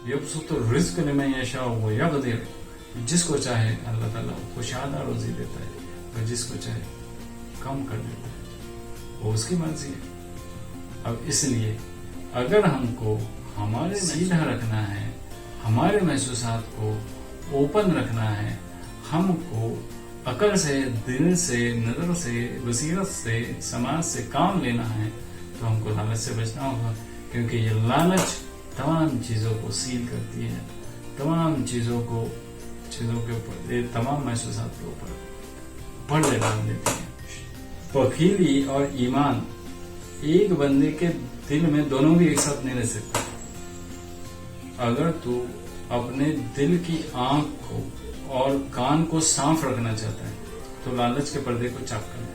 यबसुतु रिज़्क़ लिमन यशाउ व यक़दिर, जिसको चाहे अल्लाह ताला कुशादा रोजी देता है और जिसको चाहे कम कर देता है, वो उसकी मर्जी है। अब इसलिए अगर हमको हमारे सीधा रखना है, हमारे महसूसात को ओपन रखना है, हमको अकल से, दिल से, नजर से, बसीरत से, समाज से काम लेना है, तो हमको लालच से बचना होगा, क्योंकि ये लालच तमाम चीजों को सील करती है, तमाम चीजों के ऊपर, ये तमाम महसूसात के ऊपर पर्दे डाल देती है। बखीली और ईमान एक बंदे के दिल में दोनों भी एक साथ नहीं रह सकते। अगर तू अपने दिल की आंख को और कान को साफ रखना चाहता है तो लालच के पर्दे को चाक कर दे।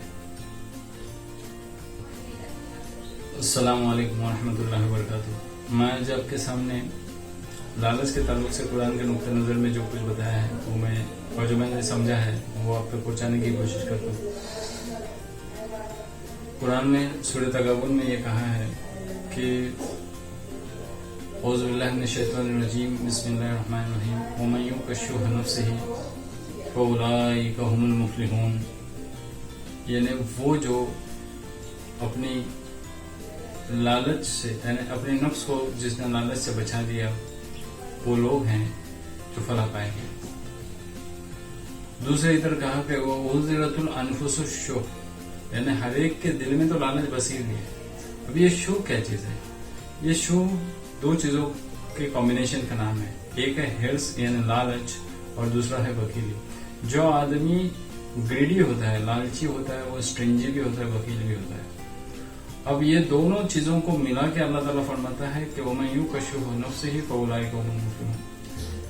अस्सलामु अलैकुम वरहमतुल्लाहि वबरकातुहू। मैं आज आपके सामने लालच के ताल्लुक से कुरान के नुक्ते नजर में जो कुछ बताया है वो और जो मैंने समझा है वो आप तक पहुंचाने की कोशिश करता हूँ। कुरान में सूरह तगाबुन में ये कहा है कि औज़ु बिल्लाहि मिनश शैतानिर रजीम, बिस्मिल्लाहिर रहमानिर रहीम, व मन युक़ शुह नफ्सिही फउलाइका हुमुल मुफ़्लिहून। यानी वो जो अपनी लालच से, यानी अपने नफ्स को जिसने लालच से बचा दिया, वो लोग हैं जो फलाह पाएंगे। दूसरे इधर कहा कि वो उज़िरतुल अनफुसुश शुह, यानी हर एक के दिल में तो लालच बसी हुई है। अब ये शुह क्या चीज है? ये शुह दो चीजों के कॉम्बिनेशन का नाम है। एक है हिर्स यानी लालच और दूसरा है बखीली। जो आदमी ग्रीडी होता है, लालची होता है, वो स्ट्रिंजी भी होता है, वकील भी होता है। अब ये दोनों चीजों को मिला के अल्लाह ताला फरमाता है कि वमन युक़ शुह नफ्सिही फउलाइका हुमुल मुफ़्लिहून,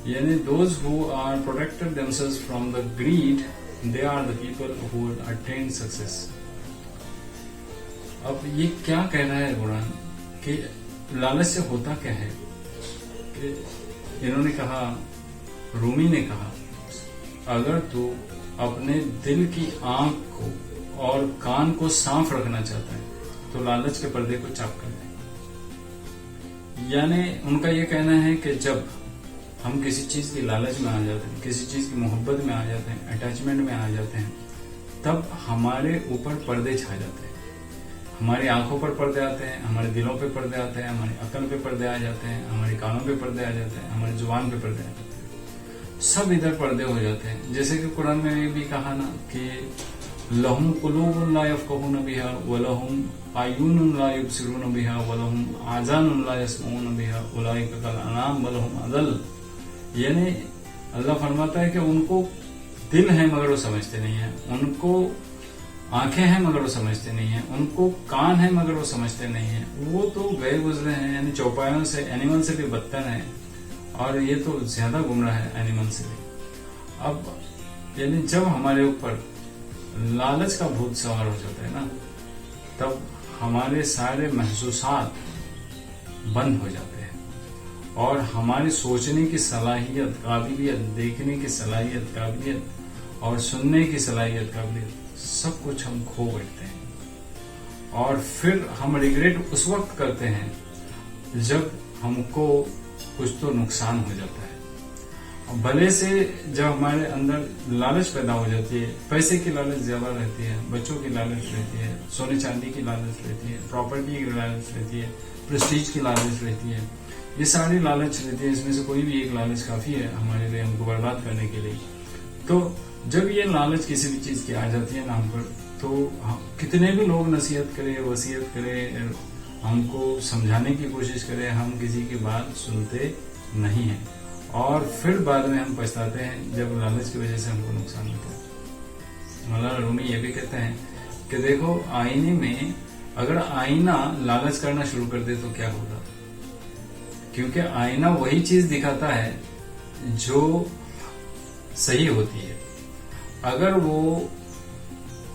यानी those who are protected themselves from the greed, they are the people who will attain success. अब ये क्या कहना है कुरान कि लालच से होता क्या है? कि इन्होंने कहा, रूमी ने कहा, अगर तू अपने दिल की आंख को और कान को साफ रखना चाहता है तो लालच के पर्दे को चाक कर दे। यानी उनका यह कहना है कि जब हम किसी चीज की लालच में आ जाते हैं, किसी चीज की मोहब्बत में आ जाते हैं, अटैचमेंट में आ जाते हैं, तब हमारे ऊपर पर्दे छा जाते हैं। हमारी आंखों पर पर्दे आते हैं, हमारे दिलों पे पर्दे आते हैं, हमारी अकल पे पर्दे आ जाते हैं, हमारे कानों पे पर्दे आ जाते हैं, हमारी जुबान पे पर्दे आ जाते हैं, सब इधर पर्दे हो जाते हैं। जैसे कि कुरान में भी कहा ना कि लहुम कुलूबुन ला यफ़क़हून बिहा व लहुम अयुनुन ला युबसिरून बिहा व लहुम आज़ानुन ला यस्मऊन बिहा उलाइका कल अनाम व लहुम अदल। यानी अल्लाह फरमाता है कि उनको दिल है मगर वो समझते नहीं है, उनको आंखें हैं मगर वो समझते नहीं है, उनको कान है मगर वो समझते नहीं है। वो तो गए गुजरे हैं, यानी चौपायों से, एनिमल से भी बदतर है, और ये तो ज्यादा गुमराह है एनिमल से भी। अब यानी जब हमारे ऊपर लालच का भूत सवार हो जाता है ना, तब हमारे सारे महसूसात बंद हो जाते हैं और हमारी सोचने की सलाहियत, काबिलियत, देखने की सलाहियत, काबिलियत और सुनने की सलाहियत, काबिलियत, सब कुछ हम खो बैठते हैं। और फिर हम रिग्रेट उस वक्त करते हैं जब हमको कुछ तो नुकसान हो जाता है। भले से जब हमारे अंदर लालच पैदा हो जाती है, पैसे की लालच ज्यादा रहती है, बच्चों की लालच रहती है, सोने चांदी की लालच रहती है, प्रॉपर्टी की लालच रहती है, प्रेस्टीज की लालच रहती है, ये सारी लालच रहती है। इसमें से कोई भी एक लालच काफी है हमारे लिए, हमको बर्बाद करने के लिए। तो जब ये लालच किसी भी चीज की आ जाती है ना हम पर, तो कितने भी लोग नसीहत करें, वसीयत करें, हमको समझाने की कोशिश करें, हम किसी की बात सुनते नहीं हैं और फिर बाद में हम पछताते हैं जब लालच की वजह से हमको नुकसान होता है। मौलाना रूमी ये भी कहते हैं कि देखो, आईने में अगर आईना लालच करना शुरू कर दे तो क्या होगा? क्योंकि आईना वही चीज दिखाता है जो सही होती है। अगर वो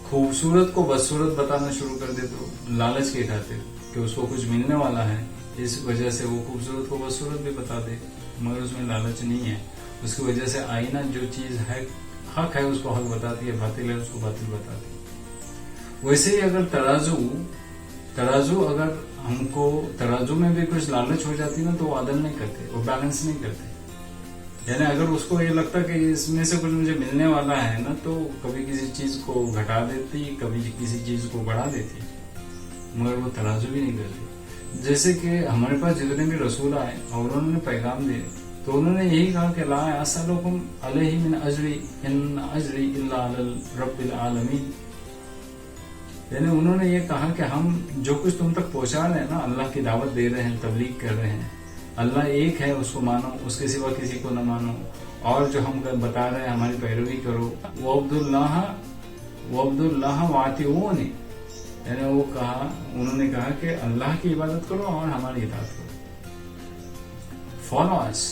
खूबसूरत को बदसूरत बताना शुरू कर दे तो लालच के खातिर कि उसको कुछ मिलने वाला है, इस वजह से वो खूबसूरत को बदसूरत भी बता दे, मगर उसमें लालच नहीं है। उसकी वजह से आईना जो चीज है, हक है, उसको हक बताती है, बातिल है उसको बातिल बताती है। वैसे ही अगर तराजू अगर ہم کو ترازو میں بھی کچھ لالچ ہو جاتی نا تو وہ عدل نہیں کرتے, وہ بیلنس نہیں کرتے. یعنی اگر اس کو یہ لگتا کہ اس میں سے کچھ مجھے ملنے والا ہے نا تو کبھی کسی چیز کو گھٹا دیتی, کبھی کسی چیز کو بڑھا دیتی, مگر وہ ترازو بھی نہیں کرتی. جیسے کہ ہمارے پاس جتنے بھی رسول آئے اور انہوں نے پیغام دیے تو انہوں نے یہی کہا کہ لا اسألکم علیہ من اجری ان اجری الا علی رب العالمین. یعنی انہوں نے یہ کہا کہ ہم جو کچھ تم تک پہنچا رہے ہیں نا, اللہ کی دعوت دے رہے ہیں, تبلیغ کر رہے ہیں, اللہ ایک ہے اس کو مانو, اس کے سوا کسی کو نہ مانو, اور جو ہم بتا رہے ہیں ہماری پیروی کرو. وعبد اللہ واطیعونی, یعنی وہ کہا, انہوں نے کہا کہ اللہ کی عبادت کرو اور ہماری اطاعت کرو, فالو اس.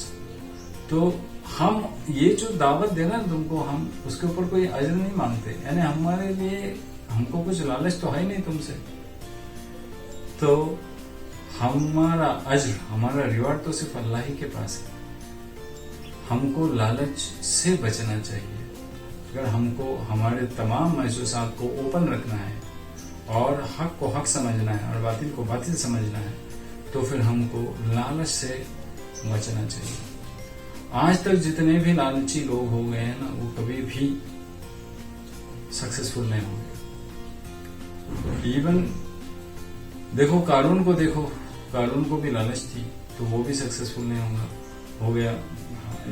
تو ہم یہ جو دعوت دینا تم کو, ہم اس کے اوپر کوئی اجر نہیں مانگتے. یعنی ہمارے لیے ہم کو کچھ لالچ تو ہے نہیں تم سے, تو ہمارا اجر, ہمارا ریوارڈ تو صرف اللہ ہی کے پاس ہے. ہم کو لالچ سے بچنا چاہیے. اگر ہم کو ہمارے تمام محسوسات کو اوپن رکھنا ہے اور حق کو حق سمجھنا ہے اور باطل کو باطل سمجھنا ہے تو پھر ہم کو لالچ سے بچنا چاہیے. آج تک جتنے بھی لالچی لوگ ہو گئے ہیں نا, وہ کبھی بھی سکسیسفل نہیں ہوں گے. ایون دیکھو قارون کو, دیکھو قارون کو بھی لالچ تھی تو وہ بھی سکسیسفل نہیں ہو گیا.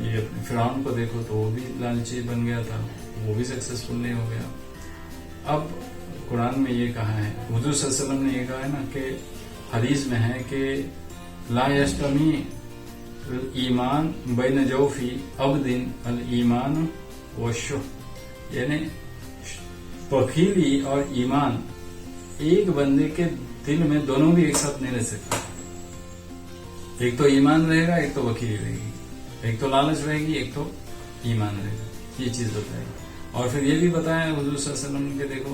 یہ فرعون کو دیکھو تو وہ بھی لالچی بن گیا تھا, وہ بھی سکسیسفل نہیں ہو گیا. اب قرآن میں یہ کہا ہے, حضور صلی اللہ علیہ وسلم نے یہ کہا ہے نا کہ حدیث میں ہے کہ لا یجتمع الایمان بین جوفی عبد الایمان والشح, یعنی بخیلی اور ایمان ایک بندے کے دل میں دونوں بھی ایک ساتھ نہیں رہ سکتے. ایک تو ایمان رہے گا, ایک تو بخیلی رہے گی, ایک تو لالچ رہے گی, ایک تو ایمان رہے گا. یہ چیز بتائے گا. اور پھر یہ بھی بتایا حضور صلی اللہ علیہ وسلم کے, دیکھو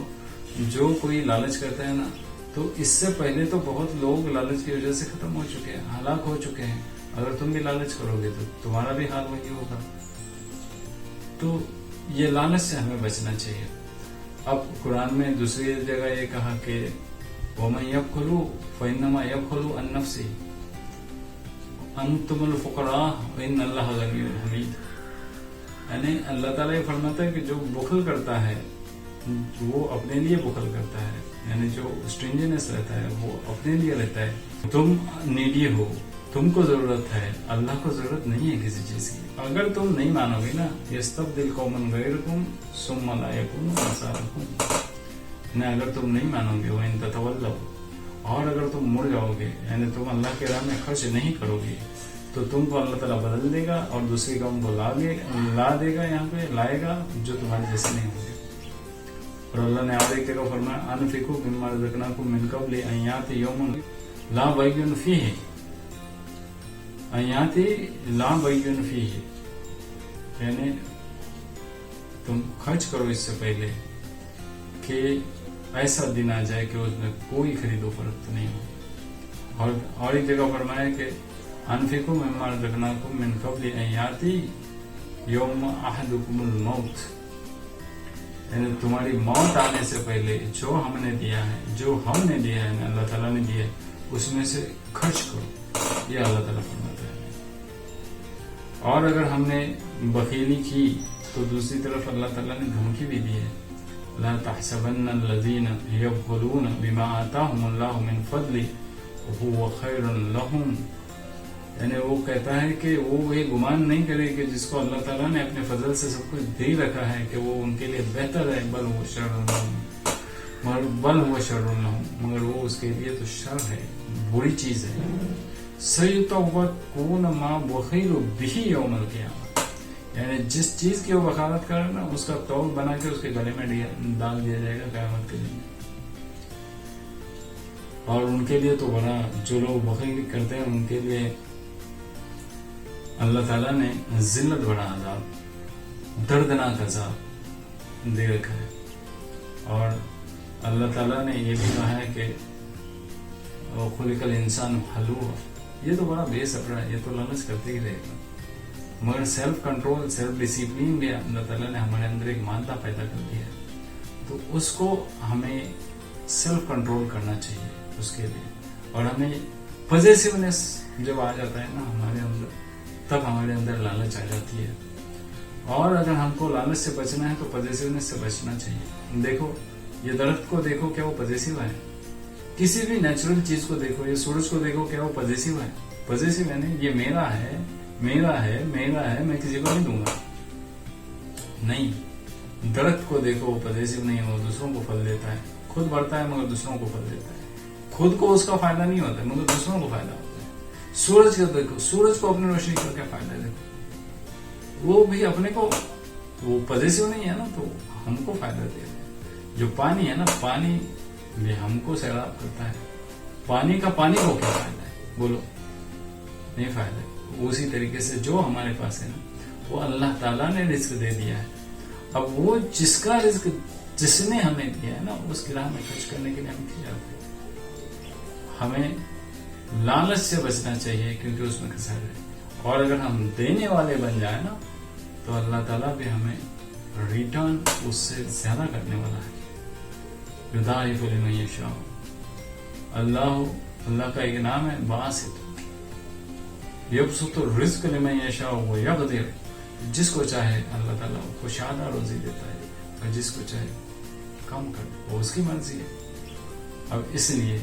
جو کوئی لالچ کرتا ہے نا تو اس سے پہلے تو بہت لوگ لالچ کی وجہ سے ختم ہو چکے ہیں, ہلاک ہو چکے ہیں. اگر تم بھی لالچ کرو گے تو تمہارا بھی حال وہی ہوگا. تو یہ لالچ سے ہمیں بچنا چاہیے. اب قرآن میں دوسری جگہ یہ کہا کہ وَمَن يَبْخِلْ فَإِنَّمَا يَبْخِلُ عَن نَفْسِهِ أَنْتُمُ الْفُقَرَاءُ وَإِنَّ اللَّهَ غَنِيٌّ حَمِيدٌ. یعنی اللہ تعالیٰ یہ فرماتا ہے کہ جو بخل کرتا ہے وہ اپنے لیے بخل کرتا ہے, یعنی جو اسٹرینجنس رہتا ہے وہ اپنے لیے رہتا ہے. تم نیڈی ہو, تم کو ضرورت ہے, اللہ کو ضرورت نہیں ہے کسی چیز کی. اگر تم نہیں مانو گے نا, یستبدل قوما غیرکم ثم لا یکونوا امثالکم, اگر تم نہیں مانو گے, وان تتولوا, اور اگر تم مڑ جاؤ گے, یعنی تم اللہ کے راہ میں خرچ نہیں کرو گے, تو تم کو اللہ تعالیٰ بدل دے گا اور دوسری قوم کو لا دے گا, یہاں پہ لائے گا جو تمہارے جیسے نہیں ہوں گے. اور اللہ نے اور ایک جگہ فرمایا انفقوا مما رزقناکم من قبل ان یاتی یوم لا بیع فیہ, لا بیع فیہ, یعنی تم خرچ کرو اس سے پہلے کہ ایسا دن آ جائے کہ اس میں کوئی خرید و فروخت نہیں ہو. اور ایک جگہ فرمایا کہ انفقوا مما رزقناکم من قبل ان یاتی یوم احدکم الموت, یعنی تمہاری موت آنے سے پہلے جو ہم نے دیا ہے, جو ہم نے دیا ہے, اللہ تعالیٰ نے دیا ہے, اس میں سے خرچ کرو. یہ اللہ تعالیٰ فرماتا ہے. اور اگر ہم نے بخیلی کی تو دوسری طرف اللہ تعالیٰ نے دھمکی بھی دی ہے, لا تحسبن الذین یبخلون بما آتاہم اللہ من فضلہ وہو خیر لہم, یعنی وہ کہتا ہے کہ وہ یہ گمان نہیں کرے کہ جس کو اللہ تعالیٰ نے اپنے فضل سے سب کچھ دے رکھا ہے کہ وہ ان کے لیے بہتر ہے, بل وہ شر لہم, مگر وہ اس کے لیے تو شر ہے, بری چیز ہے. سیطوقون ما بخیلوا بہ یوم القیامہ, یعنی جس چیز کی وہ بخالت کر نا اس کا توق بنا کے اس کے گلے میں ڈال دیا جائے گا قیامت کے دن. اور ان کے لیے تو بڑا, جو لوگ بخیلی کرتے ہیں ان کے لیے اللہ تعالیٰ نے ذلت بڑا عذاب, دردناک عذاب دے رکھا ہے. اور اللہ تعالیٰ نے یہ بھی کہا ہے کہ خلق الانسان حلوعا, یہ تو بڑا بے صبر ہے, یہ تو لالچ کرتے ہی رہے گا. مگر سیلف کنٹرول, سیلف ڈسپلین بھی اللہ تعالیٰ نے ہمارے اندر ایک مادہ پیدا کر دیا ہے, تو اس کو ہمیں سیلف کنٹرول کرنا چاہیے اس کے لیے. और हमें पॉजिटिवनेस जब आ जाता है ना हमारे अंदर, तब हमारे अंदर लालच आ जाती है। और अगर हमको लालच से बचना है तो पॉजिटिवनेस से बचना चाहिए। देखो ये दरख्त को देखो, क्या वो पॉजिटिव है? किसी भी नेचुरल चीज को देखो, ये सूरज को देखो, क्या वो पॉजिटिव है? पॉजिटिव है नहीं, ये मेरा है, मेरा है, मेरा है, मैं किसी को नहीं दूंगा। नहीं, दरख्त को देखो, वो पॉजिटिव नहीं है, वो दूसरों को फल देता है, खुद बढ़ता है मगर दूसरों को फल देता है। खुद को उसका फायदा नहीं होता है मगर दूसरों को फायदा होता है। सूरज को देखो, सूरज को अपनी रोशनी का क्या फायदा है? देखो वो भी अपने को, वो पॉजिटिव नहीं है ना, तो हमको फायदा दे रहा है। जो पानी है ना, पानी भी हमको सैराब करता है। पानी का पानी को क्या फायदा है? बोलो, नहीं फायदा है। उसी तरीके से जो हमारे पास है ना, वो अल्लाह ताला ने रिस्क दे दिया है। अब वो जिसका रिस्क जिसने हमें दिया है ना, उसकी राह में खर्च करने के लिए हम किया जाते हैं। हमें लालच से बचना चाहिए क्योंकि उसमें खसार है। और अगर हम देने वाले बन जाए ना, तो अल्लाह ताला भी हमें रिटर्न उससे ज्यादा करने वाला है। युदाइफु लिमन यशा, अल्लाह का एक नाम है बासित, यबसुतु रिज़्क़ लिमन यशा व यक़दिर। जिसको चाहे अल्लाह ताला को शादा रोजी देता है और जिसको चाहे कम कर, वो उसकी मर्जी है। अब इसलिए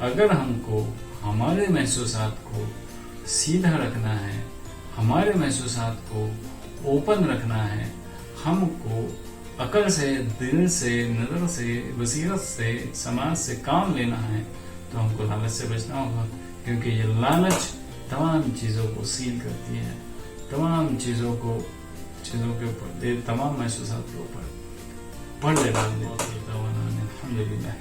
अगर हमको हमारे महसूसात को सीधा रखना है, हमारे महसूसात को ओपन रखना है, हमको अकल से, दिल से, नजर से, बसीरत से, समाज से काम लेना है, तो हमको लालच से बचना होगा। क्योंकि ये लालच तमाम चीजों को सील करती है, तमाम चीजों के ऊपर, तमाम महसूसात के ऊपर पर्दे डाल देती है। अल्हम्दुलिल्लाह।